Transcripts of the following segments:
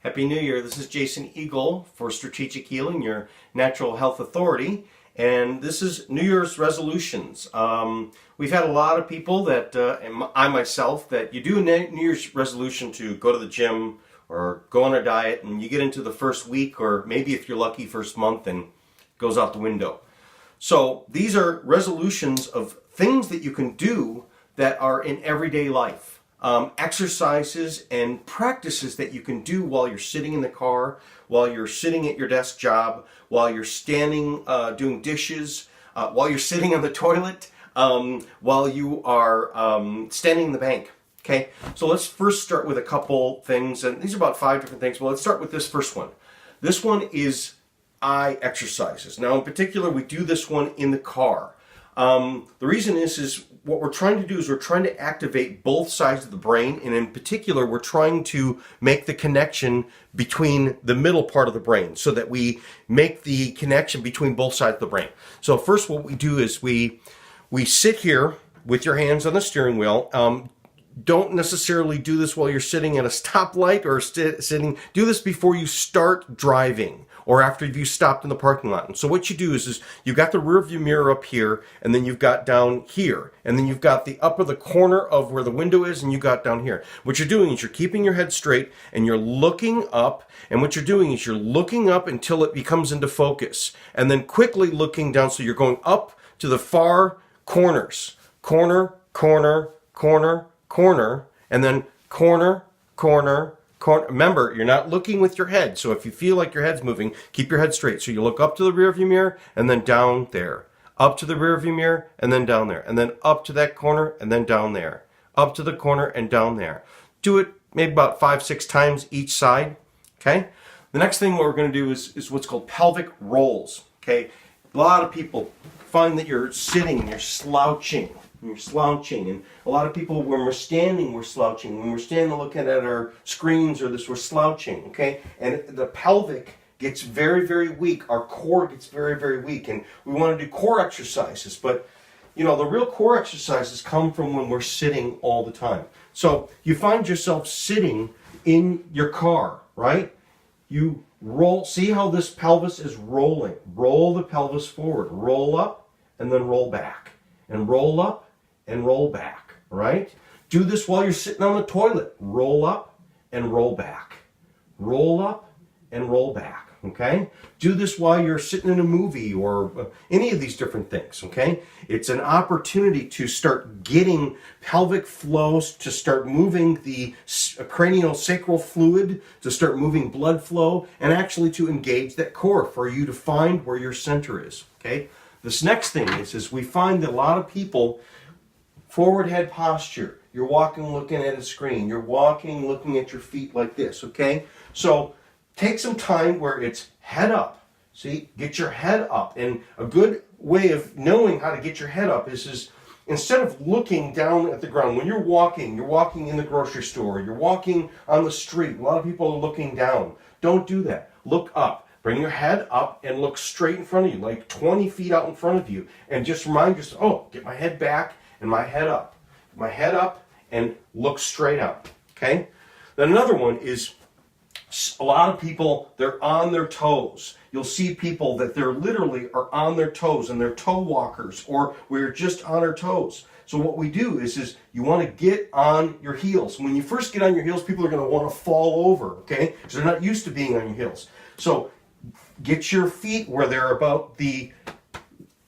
Happy New Year. This is Jason Eagle for Strategic Healing, your natural health authority. And this is New Year's resolutions. We've had a lot of people that, and I myself, that you do a New Year's resolution to go to the gym or go on a diet, and you get into the first week, or maybe if you're lucky, first month, and it goes out the window. So these are resolutions of things that you can do that are in everyday life. Exercises and practices that you can do while you're sitting in the car, while you're sitting at your desk job, while you're standing doing dishes, while you're sitting on the toilet, while you are standing in the bank. Okay, so let's first start with a couple things, and these are about 5 different things. Well, let's start with this first one. This one is eye exercises. Now, in particular, we do this one in the car. The reason is what we're trying to do is we're trying to activate both sides of the brain, and in particular, we're trying to make the connection between the middle part of the brain so that we make the connection between both sides of the brain. So first, what we do is we sit here with your hands on the steering wheel. Don't necessarily do this while you're sitting at a stoplight or sitting. Do this before you start driving or after you've stopped in the parking lot. And so what you do is you've got the rear view mirror up here, and then you've got down here, and then you've got the upper the corner of where the window is, and you got down here. What you're doing is you're keeping your head straight, and you're looking up, and what you're doing is you're looking up until it becomes into focus, and then quickly looking down, so you're going up to the far corners. Corner, corner, corner, corner, and then corner, corner, corner. Remember, you're not looking with your head, so if you feel like your head's moving, keep your head straight. So you look up to the rear view mirror and then down there, up to the rear view mirror and then down there, and then up to that corner and then down there, up to the corner and down there. Do it maybe about 5-6 times each side. Okay. The next thing what we're going to do is what's called pelvic rolls. Okay. A lot of people find that you're sitting and you're slouching. You're slouching, and a lot of people, when we're standing, we're slouching. When we're standing looking at our screens or this, we're slouching, okay? And the pelvic gets very, very weak. Our core gets very, very weak, and we want to do core exercises, but you know, the real core exercises come from when we're sitting all the time. So you find yourself sitting in your car, right? You roll, see how this pelvis is rolling. Roll the pelvis forward, roll up, and then roll back, and roll up, and roll back, right? Do this while you're sitting on the toilet. Roll up and roll back. Roll up and roll back, okay? Do this while you're sitting in a movie or any of these different things, okay? It's an opportunity to start getting pelvic flows, to start moving the craniosacral fluid, to start moving blood flow, and actually to engage that core for you to find where your center is, okay? This next thing is we find that a lot of people forward head posture. You're walking looking at a screen. You're walking looking at your feet like this, okay? So take some time where it's head up. See, get your head up. And a good way of knowing how to get your head up is instead of looking down at the ground, when you're walking in the grocery store, you're walking on the street, a lot of people are looking down. Don't do that. Look up. Bring your head up and look straight in front of you, like 20 feet out in front of you. And just remind yourself, oh, get my head back and my head up. My head up and look straight up, okay? Then another one is a lot of people, they're on their toes. You'll see people that they're literally are on their toes and they're toe walkers, or we're just on our toes. So what we do is you want to get on your heels. When you first get on your heels, people are going to want to fall over, okay? Because they're not used to being on your heels. So get your feet where they're about the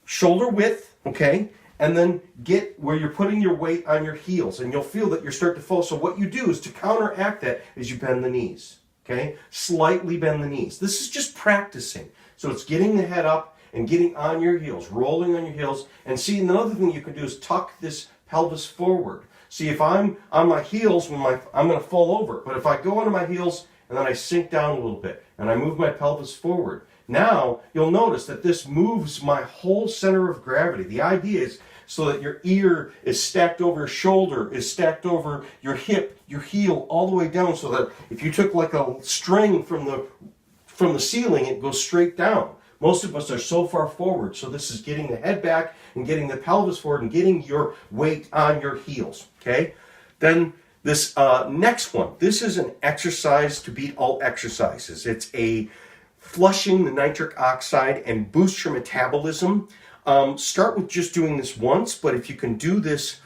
shoulder width, okay? And then get where you're putting your weight on your heels, and you'll feel that you're starting to fall. So what you do is to counteract that is you bend the knees, okay? Slightly bend the knees. This is just practicing. So it's getting the head up and getting on your heels, rolling on your heels. And see, another thing you can do is tuck this pelvis forward. See, if I'm on my heels, I'm going to fall over. But if I go onto my heels and then I sink down a little bit and I move my pelvis forward, now you'll notice that this moves my whole center of gravity. The idea is so that your ear is stacked over your shoulder, is stacked over your hip, your heel, all the way down, so that if you took like a string from the ceiling, it goes straight down. Most of us are so far forward, so this is getting the head back and getting the pelvis forward and getting your weight on your heels, okay? Then This next one, this is an exercise to beat all exercises. It's a flushing the nitric oxide and boost your metabolism. Start with just doing this once, but if you can do this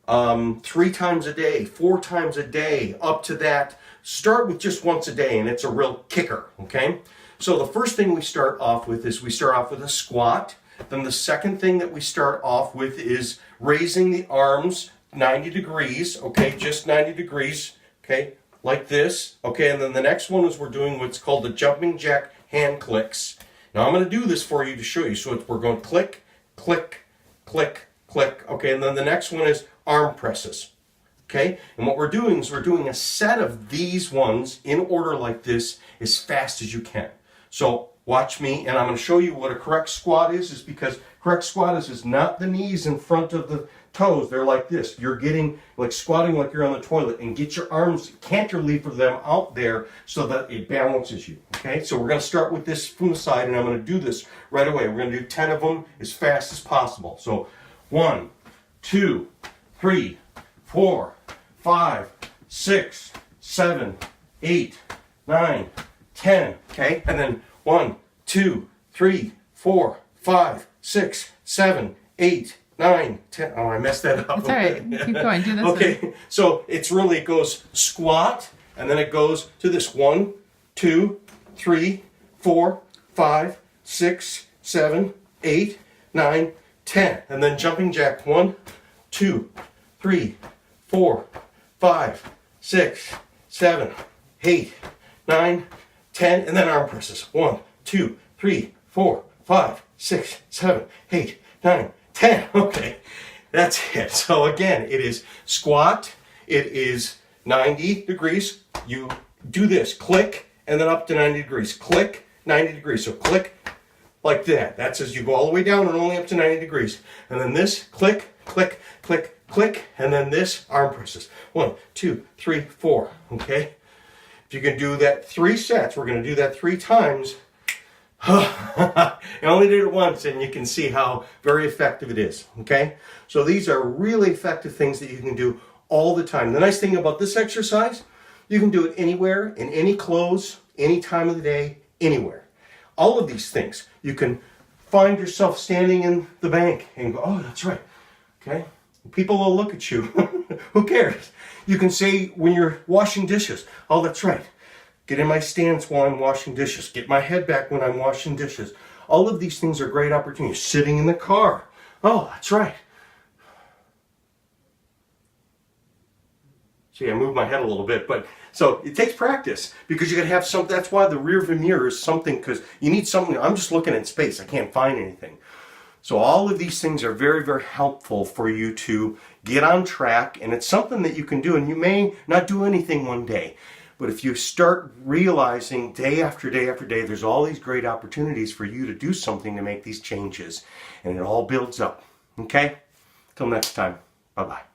3 times a day, 4 times a day, up to that, start with just once a day, and it's a real kicker, okay? So the first thing we start off with is we start off with a squat. Then the second thing that we start off with is raising the arms 90 degrees, okay, just 90 degrees, okay, like this, okay, and then the next one is we're doing what's called the jumping jack hand clicks. Now I'm going to do this for you to show you. So we're going click, click, click, click, okay, and then the next one is arm presses, okay, and what we're doing is we're doing a set of these ones in order like this as fast as you can. So watch me, and I'm going to show you what a correct squat is because correct squat is not the knees in front of the toes. They're like this. You're getting like squatting like you're on the toilet, and get your arms cantilever them out there so that it balances you. Okay, so we're going to start with this from the side, and I'm going to do this right away. We're going to do 10 of them as fast as possible. So 1, 2, 3, 4, 5, 6, 7, 8, 9, 10. Okay, and then 1, 2, 3, 4, 5, 6, 7, 8, 9, 10. Oh, I messed that up. It's all right. Keep going. Do this. Okay, so it's really, it goes squat, and then it goes to this 1, 2, 3, 4, 5, 6, 7, 8, 9, 10. And then jumping jack 1, 2, 3, 4, 5, 6, 7, 8, 9, 10. And then arm presses. 1, 2, 3, 4, 5, 6, 7, 8, 9, 10. Okay, that's it. So again, it is squat. It is 90 degrees. You do this, click, and then up to 90 degrees. Click, 90 degrees. So click like that. That says you go all the way down and only up to 90 degrees. And then this, click, click, click, click, and then this, arm presses. 1, 2, 3, 4. Okay? If you can do that 3 sets, we're going to do that 3 times. I only did it once, and you can see how very effective it is. Okay? So these are really effective things that you can do all the time. The nice thing about this exercise, you can do it anywhere, in any clothes, any time of the day, anywhere. All of these things, you can find yourself standing in the bank and go, oh, that's right. Okay? People will look at you. Who cares? You can say when you're washing dishes, oh, that's right. Get in my stance while I'm washing dishes. Get my head back when I'm washing dishes. All of these things are great opportunities. Sitting in the car. Oh, that's right. See, I moved my head a little bit, but so it takes practice because you got to have some. That's why the rear view mirror is something, because you need something. I'm just looking in space. I can't find anything. So all of these things are very, very helpful for you to get on track, and it's something that you can do, and you may not do anything one day. But if you start realizing day after day after day, there's all these great opportunities for you to do something to make these changes. And it all builds up. Okay? Till next time. Bye-bye.